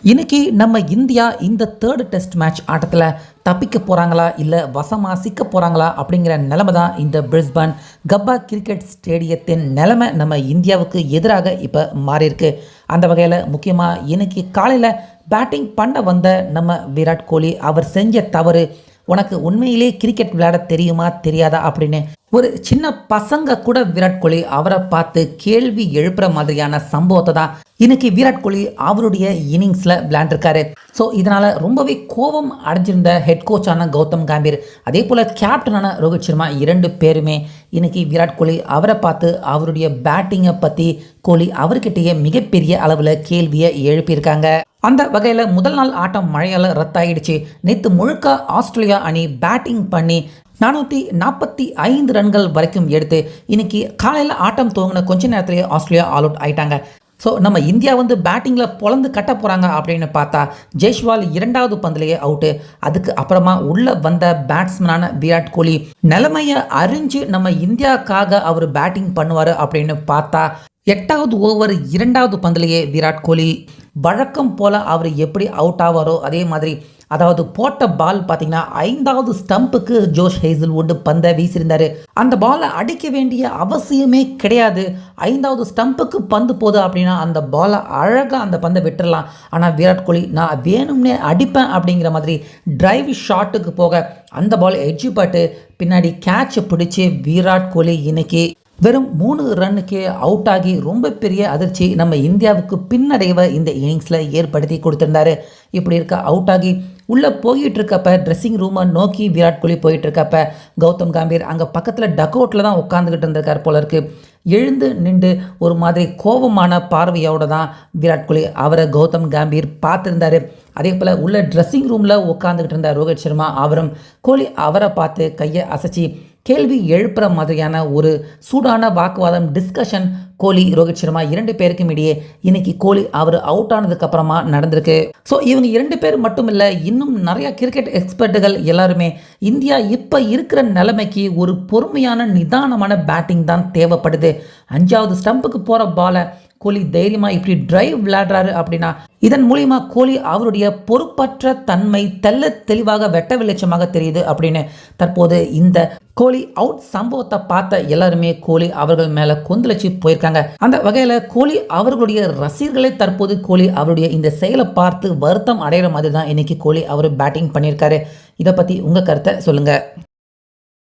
இன்னைக்கு நம்ம இந்தியா இந்த தேர்டு டெஸ்ட் மேட்ச் ஆட்டத்தில் தப்பிக்க போகிறாங்களா இல்லை வசமாக சிக்க போகிறாங்களா அப்படிங்கிற நிலைமை தான் இந்த பிரிஸ்பேன் கப்பா கிரிக்கெட் ஸ்டேடியத்தின் நிலைமை நம்ம இந்தியாவுக்கு எதிராக இப்போ மாறியிருக்கு. அந்த வகையில் முக்கியமாக இன்னைக்கு காலையில் பேட்டிங் பண்ண வந்த நம்ம விராட் கோலி அவர் செஞ்ச தவறு, உனக்கு உண்மையிலே கிரிக்கெட் விளையாட தெரியுமா தெரியாதா அப்படின்னு ஒரு சின்ன பசங்க கூட விராட் கோலி அவரை பார்த்து கேள்வி எழுப்புற மாதிரியான சம்பவத்தை தான் இன்னைக்கு விராட் கோலி அவருடைய இன்னிங்ஸில் விளையாண்டுருக்காரு. ஸோ இதனால் ரொம்பவே கோபம் அடைஞ்சிருந்த ஹெட் கோச்சான கௌதம் கம்பீர், அதே போல் கேப்டனான ரோஹித் சர்மா, இரண்டு பேருமே இன்னைக்கு விராட் கோலி அவரை பார்த்து அவருடைய பேட்டிங்கை பற்றி கோலி அவர்கிட்டயே மிகப்பெரிய அளவில் கேள்வியை எழுப்பியிருக்காங்க. அந்த வகையில் முதல் நாள் ஆட்டம் மழையால் ரத்தாயிடுச்சு. நேற்று முழுக்க ஆஸ்திரேலியா அணி பேட்டிங் பண்ணி 445 ரன்கள் வரைக்கும் எடுத்து இன்னைக்கு காலையில் ஆட்டம் துவங்கின கொஞ்ச நேரத்திலேயே ஆஸ்திரேலியா ஆல் அவுட் ஆயிட்டாங்க. ஸோ நம்ம இந்தியா பேட்டிங்கில் பொழந்து கட்ட போகிறாங்க அப்படின்னு பார்த்தா ஜெய்ஸ்வால் இரண்டாவது பந்திலேயே அவுட்டு. அதுக்கு அப்புறமா உள்ள வந்த பேட்ஸ்மேனான விராட் கோலி நிலைமையை அறிஞ்சு நம்ம இந்தியாவுக்காக அவர் பேட்டிங் பண்ணுவார் அப்படின்னு பார்த்தா எட்டாவது ஓவர் இரண்டாவது பந்திலேயே விராட் கோலி வழக்கம் போல் அவர் எப்படி அவுட் ஆவாரோ அதே மாதிரி, அதாவது போட்ட பால் பார்த்தீங்கன்னா ஐந்தாவது ஸ்டம்புக்கு ஜோஷ் ஹேசல்வுட் பந்தை வீசியிருந்தார். அந்த பாலை அடிக்க வேண்டிய அவசியமே கிடையாது. ஐந்தாவது ஸ்டம்புக்கு பந்து போகுது அப்படின்னா அந்த பாலை அழகாக அந்த பந்தை விட்டுடலாம். ஆனால் விராட் கோலி நான் வேணும்னே அடிப்பேன் அப்படிங்கிற மாதிரி டிரைவ் ஷாட்டுக்கு போக அந்த பால் எட்ஜு பட்டு பின்னாடி கேட்சை பிடிச்சி விராட் கோலி இன்னைக்கு வெறும் 3 ரன்னுக்கே அவுட் ஆகி ரொம்ப பெரிய அதிர்ச்சி நம்ம இந்தியாவுக்கு பின்னடைவை இந்த இன்னிங்ஸில் ஏற்படுத்தி கொடுத்துருந்தாரு. இப்படி இருக்க அவுட் ஆகி உள்ளே போயிட்டு இருக்கப்ப ட்ரெஸ்ஸிங் ரூமை நோக்கி விராட் கோலி போயிட்டு இருக்கப்ப கௌதம் கம்பீர் அங்கே பக்கத்தில் டக் அவுட்டில் தான் உட்காந்துக்கிட்டு இருந்திருக்கார் போல இருக்கு. எழுந்து நின்று ஒரு மாதிரி கோபமான பார்வையோடு தான் விராட் கோலி அவரை கௌதம் கம்பீர் பார்த்துருந்தாரு. அதே போல் உள்ள ட்ரெஸ்ஸிங் ரூமில் உட்காந்துக்கிட்டு இருந்தார் ரோஹித் சர்மா. அவரும் கோலி அவரை பார்த்து கையை அசைச்சி கேள்வி எழுப்புற மாதிரியான ஒரு சூடான வாக்குவாதம், டிஸ்கஷன் கோலி ரோஹித் சர்மா இரண்டு பேருக்கும் இடையே இன்னைக்கு கோலி அவர் அவுட் ஆனதுக்கு அப்புறமா நடந்திருக்கு. ஸோ இவங்க இரண்டு பேர் மட்டும் இல்லை, இன்னும் நிறைய கிரிக்கெட் எக்ஸ்பர்ட்டுகள் எல்லாருமே இந்தியா இப்போ இருக்கிற நிலைமைக்கு ஒரு பொறுமையான நிதானமான பேட்டிங் தான் தேவைப்படுது. அஞ்சாவது ஸ்டம்புக்கு போகிற பாலை கோலி தைரியமாக இப்படி டிரைவ் விளையாடுறாரு அப்படின்னா இதன் மூலிமா கோலி அவருடைய பொறுப்பற்ற தன்மை தெல்ல தெளிவாக வெட்ட வெளிச்சமாக தெரியுது அப்படின்னு தற்போது இந்த கோலி அவுட் சம்பவத்தை பார்த்த எல்லாருமே கோலி அவர்கள் மேலே கொந்தளிச்சு போயிருக்காங்க. அந்த வகையில் கோலி அவர்களுடைய ரசிகர்களை தற்போது கோலி அவருடைய இந்த செயலை பார்த்து வருத்தம் அடைகிற மாதிரி தான் இன்னைக்கு கோலி அவர் பேட்டிங் பண்ணியிருக்காரு. இதை பற்றி உங்கள் கருத்தை சொல்லுங்கள்.